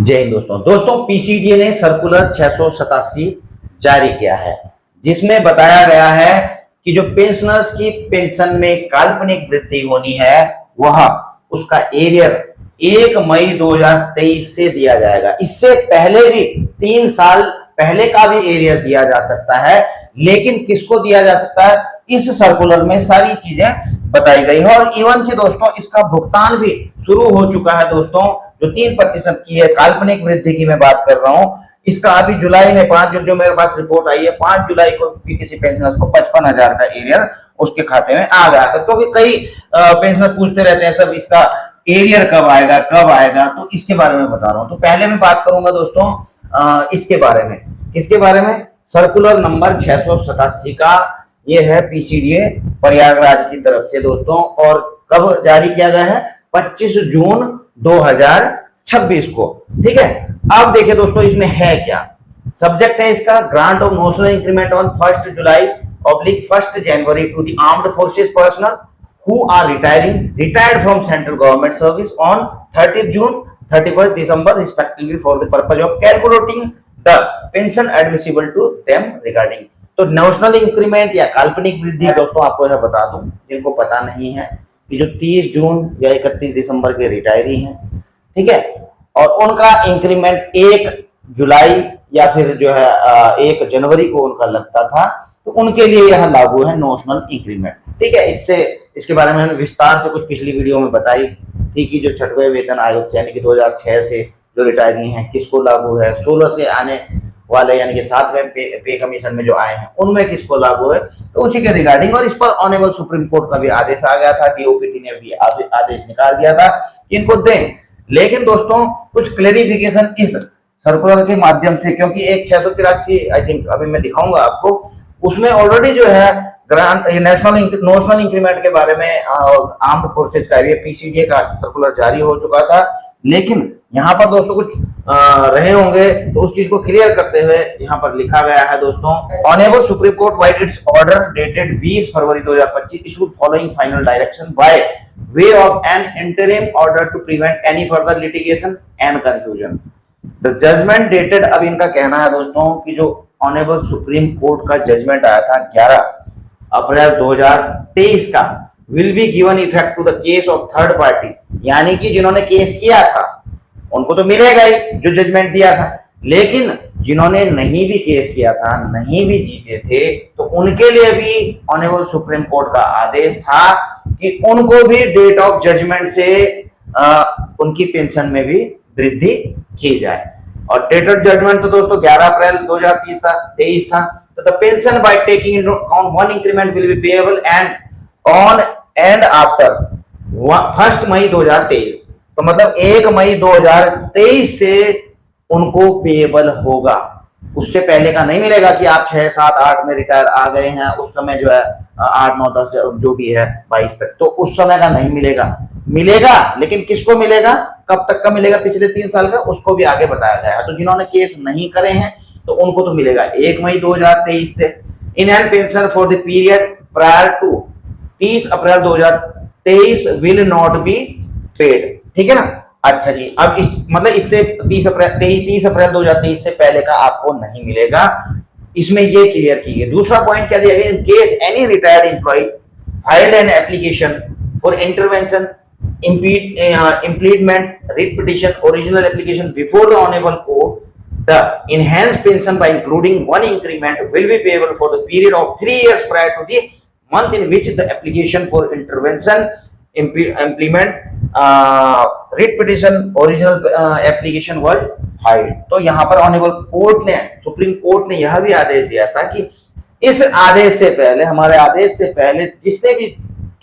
जय हिंद दोस्तों पीसीडीए ने सर्कुलर 687 जारी किया है, जिसमें बताया गया है कि जो पेंशनर्स की पेंशन में काल्पनिक वृद्धि होनी है वह उसका एरियर 1 मई 2023 से दिया जाएगा। इससे पहले भी 3 साल पहले का भी एरियर दिया जा सकता है, लेकिन किसको दिया जा सकता है इस सर्कुलर में सारी चीजें बताई गई है। और इवन कि दोस्तों इसका भुगतान भी शुरू हो चुका है। दोस्तों जो 3% की है काल्पनिक वृद्धि की मैं बात कर रहा हूं, इसका अभी जुलाई में 5 जो मेरे पास रिपोर्ट आई है 5 जुलाई को किसी पेंशनर्स को 55,000 का एरियर उसके खाते में आ गया था। क्योंकि कई पेंशनर पूछते रहते हैं सब इसका एरियर कब आएगा, तो इसके बारे में बता रहा हूं। तो पहले मैं बात करूंगा दोस्तों इसके बारे में, किसके बारे में, सर्कुलर नंबर 687 का। ये है पीसीडीए प्रयागराज की तरफ से दोस्तों, और कब जारी किया गया है 25 जून 2026 को। ठीक है, अब देखिए दोस्तों इसमें है क्या। सब्जेक्ट है इसका grant of notional increment on 1 July / 1 January to the armed forces personnel who are retired from central government service on 30th June 31st December respectively for the purpose of calculating the pension admissible to them regarding। तो national increment या काल्पनिक वृद्धि दोस्तों आपको यह बता दूं जिनको पता नहीं है कि जो 30 जून या 31 दिसंबर के रिटायरी हैं, ठीक है, और उनका इंक्रीमेंट 1 जुलाई या फिर जो है 1 जनवरी को उनका लगता था, तो उनके लिए यह लागू है नेशनल इंक्रीमेंट। ठीक है, इसके बारे में हमने विस्तार से कुछ पिछली वीडियो में बताई थी कि जो 6वें वेतन आयोग से यानी कि 2006 से जो रिटायरी हैं किसको लागू है, 16 से आने वाले यानी कि 7वें पे कमीशन में जो आए हैं उनमें किसको लागू है, तो उसी के रिगार्डिंग। और इस पर ऑनरेबल सुप्रीम कोर्ट का भी आदेश आ गया था, डीओपीटी ने भी आदेश निकाल दिया था कि इनको दें। लेकिन दोस्तों कुछ क्लेरिफिकेशन इस सर्कुलर के माध्यम से, क्योंकि एक 683 आई थिंक अभी मैं दिखाऊंगा आपको, उसमें ऑलरेडी जो है नेशनल इंक्रीमेंट के बारे में आर्म्ड फोर्सेज का पीसीडीए का सर्कुलर जारी हो चुका था। लेकिन यहाँ पर दोस्तों कुछ रहे होंगे, तो उस चीज को क्लियर करते हुए यहाँ पर लिखा गया है दोस्तों, honourable supreme court by its order dated 20 February 2025 issued following final direction by way of an interim order to prevent any further litigation and confusion. The judgment dated, अब इनका कहना है दोस्तों कि जो ऑनरेबल सुप्रीम कोर्ट का judgment आया था 11 अप्रैल 2023 का, will be given effect to the case of third party, यानी कि जिन्होंने केस किया था उनको तो मिलेगा ही जो जजमेंट दिया था, लेकिन जिन्होंने नहीं भी केस किया था, नहीं भी जीते थे, तो उनके लिए भी ऑनरेबल सुप्रीम कोर्ट का आदेश था कि उनको भी डेट ऑफ जजमेंट से उनकी पेंशन में भी वृद्धि की जाए। और डेट ऑफ जजमेंट तो दोस्तों 11 अप्रैल 2023 था। तो the pension by taking into account one increment will be payable and after 1 मई 2023। तो मतलब 1 मई 2023 से उनको पेएबल होगा, उससे पहले का नहीं मिलेगा कि आप 6, 7, 8 में रिटायर आ गए हैं उस समय जो है 8, 9, 10 जो भी है 22 तक, तो उस समय का नहीं मिलेगा। लेकिन किसको मिलेगा, कब तक का मिलेगा, पिछले 3 साल का, उसको भी आगे बताया गया है। तो जिन्होंने केस नहीं करे हैं तो उनको तो मिलेगा 1 मई 2023 से। In hand pension for the period prior to 30 April 2023 will not be paid. ठीक है ना। अच्छा जी, अब मतलब इससे 30 अप्रैल 2023 से पहले का आपको नहीं मिलेगा, इसमें ये क्लियर कीजिए। दूसरा पॉइंट क्या दिया गया, in case any retired employee filed an application for intervention implement writ petition original application before the honorable court, the enhanced pension by including one increment will be payable for the period of 3 years prior to the month in which the application for intervention implement writ petition original application was filed। तो यहाँ पर honourable court ने, supreme court ने यह भी आदेश दिया था कि इस आदेश से पहले, हमारे आदेश से पहले जिसने भी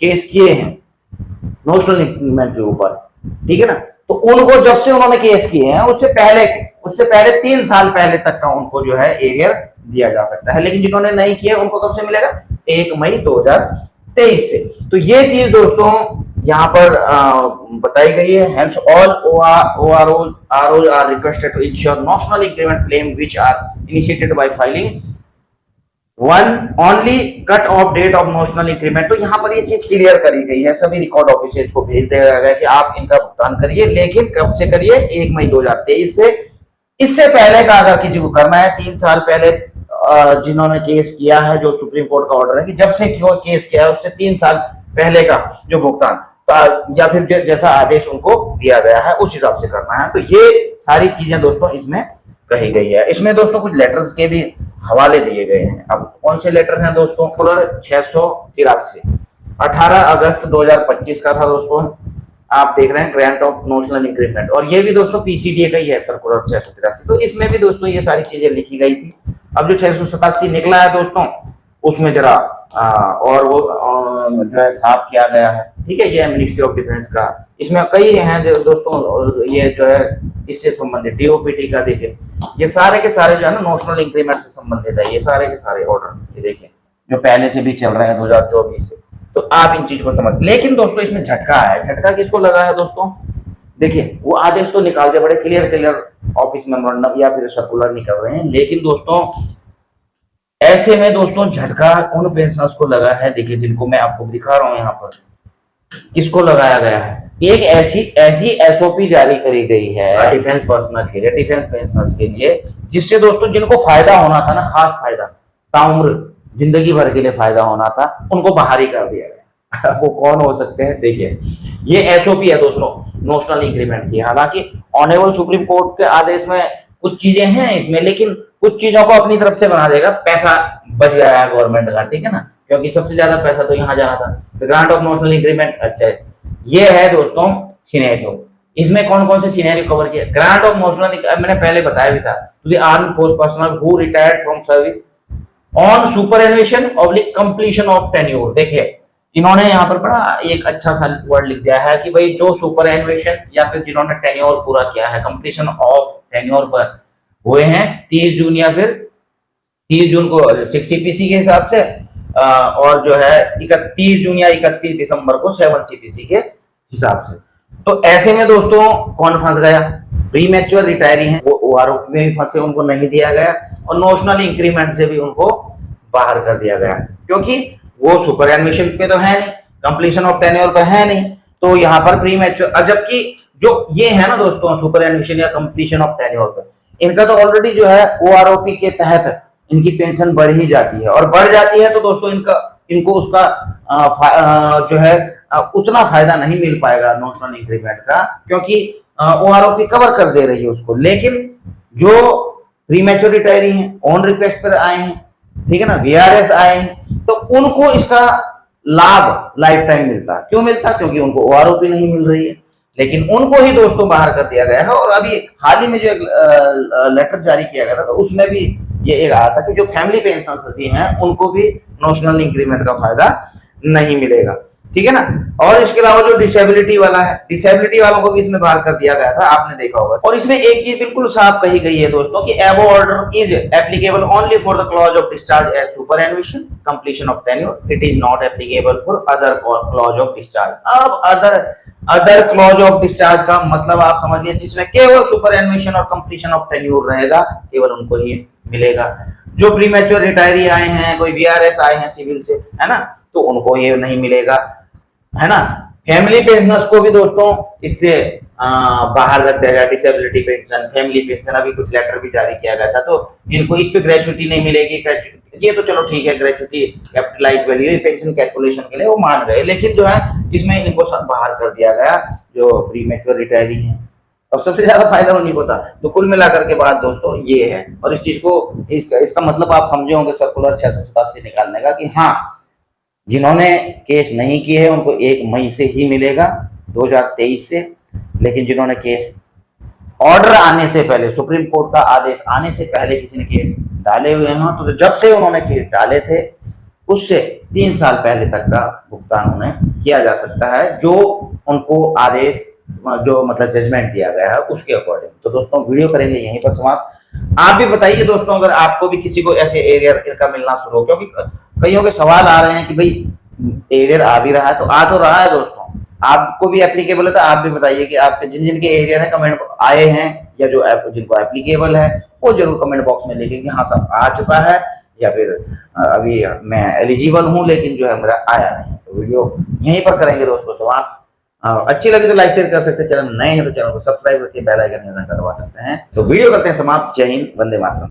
केस किए हैं नेशनल इंक्रीमेंट के ऊपर, ठीक है ना, तो उनको जब से उन्होंने केस किए हैं उससे पहले 3 साल पहले तक का उनको जो है एरियर दिया जा सकता है। लेकिन जिन्होंने नहीं किया उनको कब से मिलेगा, 1 मई 2023 से। तो ये चीज दोस्तों यहाँ पर बताई गई है। Hence all OROs are requested to ensure national increment claim which are initiated by filing one only cut off date of notional increment. तो यहाँ पर ये चीज क्लियर करी गई है, सभी रिकॉर्ड ऑफिसर्स को भेज दिया गया कि आप इनका भुगतान करिए, लेकिन कब से करिए, 1 मई 2023 से। इससे पहले का अगर किसी को करना है, 3 साल पहले जिन्होंने केस किया है, जो सुप्रीम कोर्ट का ऑर्डर है कि जब से केस किया है उससे 3 साल पहले का जो भुगतान, तो या फिर जैसा आदेश उनको दिया गया है उस हिसाब से करना है। तो ये सारी चीजें दोस्तों इसमें कही गई है। इसमें दोस्तों कुछ लेटर्स के भी हवाले दिए गए हैं। अब कौन से लेटर्स हैं दोस्तों? 683 18 अगस्त 2025 का था दोस्तों। आप देख रहे हैं ग्रांट ऑफ नोशनल इंक्रीमेंट, और ये भी दोस्तों पीसीडीए का ही है सर्कुलर 683। तो इसमें भी दोस्तों ये सारी चीजें लिखी गई थी। अब जो 687 निकला है दोस्तों, उसमें जरा और वो जो है साफ किया गया है। ठीक है, ये मिनिस्ट्री ऑफ डिफेंस का, इसमें कई हैं जो दोस्तों, ये जो है इससे संबंधित डीओपीटी का देखिए, ये सारे के सारे जो है ना नोशनल इंक्रीमेंट से संबंधित है, ये सारे के सारे ऑर्डर ये देखिए जो पहले से भी चल रहे हैं 2024 से। तो आप इन चीज को समझ, लेकिन दोस्तों इसमें झटका है। झटका किसको लगा है दोस्तों? देखिए वो आदेश तो निकाल के बड़े क्लियर ऑफिस मेमोरेंडम या फिर सर्कुलर निकल रहे हैं, लेकिन दोस्तों ऐसे में दोस्तों झटका उन पेंशनर्स को लगा है। देखिए जिनको मैं आपको दिखा रहा हूं यहाँ पर, किसको लगाया गया है, एक ऐसी एसओपी जारी करी गई है डिफेंस पर्सनल के लिए, डिफेंस पेंशनर्स के लिए, जिससे दोस्तों जिनको फायदा होना था ना, खास फायदा, ताउम्र जिंदगी भर के लिए फायदा होना था, उनको बाहर ही कर दिया गया। वो कौन हो सकते हैं? देखिए ये एसओपी है दोस्तों नोशनल इंक्रीमेंट की। हालांकि ऑनरेबल सुप्रीम कोर्ट के आदेश में कुछ चीजें हैं इसमें, लेकिन कुछ चीजों को अपनी तरफ से बना देगा। पैसा बच गया है गवर्नमेंट का, ठीक है ना, क्योंकि सबसे ज्यादा पैसा तो यहाँ जाना था। ग्रांट ऑफ नोशनल इंक्रीमेंट, अच्छा ये है दोस्तों सिनेरियो। इसमें कौन कौन से सिनेरियो कवर किया? ग्रांट ऑफ नोशनल, मैंने पहले बताया भी था, to the armed force personnel who retired from service on superannuation oblique completion of tenure. देखिए इन्होंने यहाँ पर बड़ा एक अच्छा सा वर्ड लिख दिया है कि भाई जो सुपरएनुएशन या फिर जिन्होंने टेन्योर पूरा किया है, कंप्लीशन ऑफ टेन्योर पर हुए हैं 30 जून या फिर 30 जून को 6 सीपीसी के हिसाब से, और जो है 31 जून या 31 दिसंबर को 7 सीपीसी के हिसाब से। तो ऐसे में दोस्तों कौन फंस गया? प्री मैच्योर रिटायरी हैं, वो ओआरओपी में भी फंसे, उनको नहीं दिया गया, और नोशनल इंक्रीमेंट से भी उनको बाहर कर दिया गया, क्योंकि वो सुपर एनुएशन पे तो है नहीं, कंप्लीशन ऑफ टेन्योर पे है नहीं। तो यहाँ पर प्री मैच्योर, जबकि जो ये है ना दोस्तों सुपर एनुएशन या कंप्लीशन ऑफ टेन्योर पे, इनका तो ऑलरेडी जो है ओआरओपी के तहत इनकी पेंशन बढ़ ही जाती है, और बढ़ जाती है तो दोस्तों इनको उसका जो है उतना फायदा नहीं मिल पाएगा नोशनल इंक्रीमेंट का, क्योंकि ओआरओपी कवर कर दे रही है उसको। लेकिन जो प्रीमैच्योर रिटायरी हैं, ऑन रिक्वेस्ट पर आए हैं, ठीक है ना, वीआरएस आए हैं, तो उनको इसका लाभ लाइफ टाइम मिलता। क्यों मिलता? क्योंकि उनको ओआरओपी नहीं मिल रही है, लेकिन उनको ही दोस्तों बाहर कर दिया गया है। और अभी हाल ही में जो एक लेटर जारी किया गया था, तो उसमें भी ये एक आया था कि जो फैमिली पेंशन भी हैं उनको भी नोशनल इंक्रीमेंट का फायदा नहीं मिलेगा, ठीक है ना। और इसके अलावा जो डिसेबिलिटी वाला है, डिसेबिलिटी वालों को भी इसमें बाहर कर दिया गया था, आपने देखा होगा। और इसमें एक चीज बिल्कुल साफ कही गई है दोस्तों कि above order is applicable only for the clause of discharge as superannuation completion of tenure, it is not applicable for other clause of discharge. अब अदर क्लॉज ऑफ डिस्चार्ज का मतलब आप समझिए जिसमें केवल सुपरएनुएशन और कंप्लीशन ऑफ टेन्योर रहेगा, केवल उनको ही मिलेगा। जो प्रीमैच्योर रिटायरी आए हैं, कोई वीआरएस आए हैं सिविल से, है ना, तो उनको ये नहीं मिलेगा, है ना। फैमिली पेंशनर्स को भी दोस्तों इससे बाहर रख देगा, डिसेबिलिटी पेंशन, फैमिली पेंशन। अभी कुछ लेटर भी जारी किया गया था, तो इनको इस पे ग्रेचुटी नहीं मिलेगी। ये तो चलो ठीक है, gratuity capitalise value pension calculation के लिए वो मान गए, लेकिन जो है इसमें इनको सब बाहर कर दिया गया जो प्रीमैच्योर रिटायरी है, और सबसे ज्यादा फायदा उन्हीं को था। तो कुल मिलाकर के बात दोस्तों ये है, और इस चीज को इसका मतलब आप समझे होंगे सर्कुलर 687 निकालने का, कि हाँ जिन्होंने केस नहीं किए हैं उनको 1 मई से ही मिलेगा 2023 से, लेकिन जिन्होंने केस ऑर्डर आने से पहले, सुप्रीम कोर्ट का आदेश आने से पहले किसी ने केस डाले हुए हैं, तो जब से उन्होंने केस डाले थे उससे 3 साल पहले तक का भुगतान उन्हें किया जा सकता है, जो उनको आदेश जो मतलब जजमेंट दिया गया है उसके अकॉर्डिंग। तो दोस्तों वीडियो करेंगे यहीं पर समाप्त। आप भी बताइए दोस्तों अगर आपको भी किसी को ऐसे एरियर का मिलना शुरू हो, क्योंकि कईयों के सवाल आ रहे हैं कि भाई एरियर आ भी रहा है, तो आ तो रहा है दोस्तों, आपको भी एप्लीकेबल है तो आप भी बताइए कि आपके जिनके एरियर है कमेंट आए हैं, या जो जिनको एप्लीकेबल है वो जरूर कमेंट बॉक्स में लिखेंगे हाँ सब आ चुका है, या फिर अभी मैं एलिजिबल हूं लेकिन जो है मेरा आया नहीं। तो वीडियो यहीं पर करेंगे दोस्तों समाप्त। अच्छी लगी तो लाइक शेयर कर सकते हैं, चैनल नए हैं तो चैनल को सब्सक्राइब करके बेल आइकन का घंटा दबा सकते हैं। तो वीडियो करते हैं समाप्त। जय हिंद, वंदे मातरम।